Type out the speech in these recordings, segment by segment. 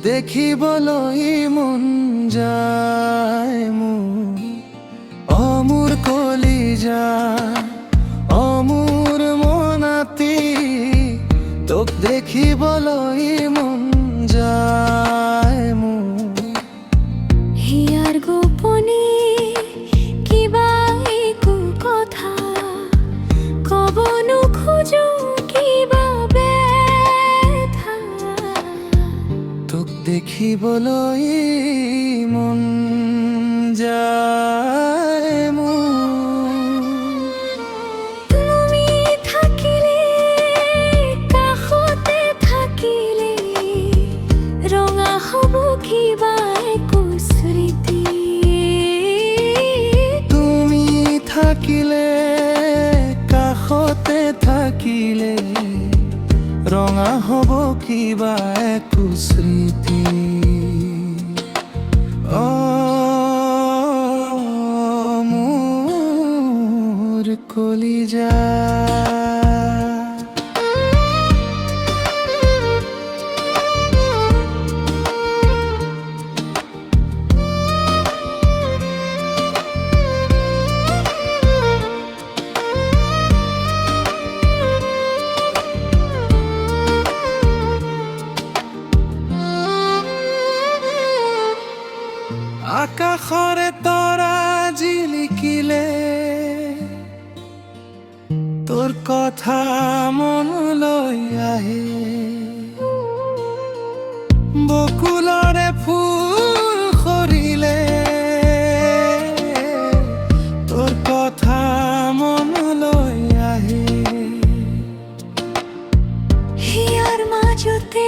দেখিবলৈ মন যায় মোৰ অমূৰ কলিজা অমূৰ মনাতি তোক দেখিবলৈ মন যায় মোৰ হিয়াৰ গোপনে কিবা একো কথা কব নোখোজো কিবা ব্যথা তোক দেখিবলৈ মন যায় মোৰ তুমি থাকিলে কাষতে থাকিলে ৰঙা হ'ব কিবা একো স্মৃতি তুমি থাকিলে কাষতে থাকিলে ৰঙা হ'ব কিবা একো স্মৃতি মোৰ কলিজা আকাশৰে তৰা জিলিকিলে তোৰ কথা মনলৈ আহে বকুলৰে ফুল সৰিলে তোৰ কথা মনলৈ আহে হিয়াৰ মাজতে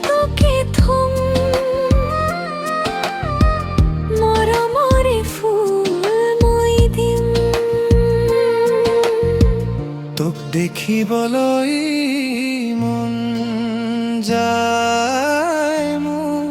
তোকে থম মৰমৰে ফুল মই দিম তোক দেখিবলৈ মন যায় মোৰ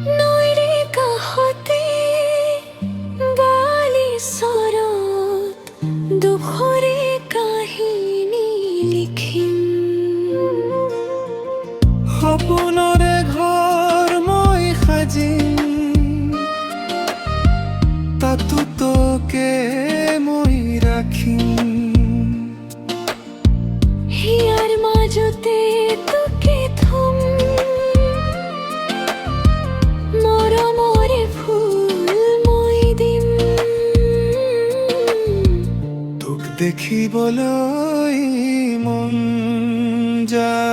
নৈৰে কাষতে বালিচৰত দুখৰে কাহিনী লিখিম সপোনৰে ঘৰ মই সাজিম তাতো তোকে মই ৰাখিম হিয়াৰ মাজতে তোকে থম মৰমৰে ফুল মই দিম তোক দেখিবলৈ মন যায়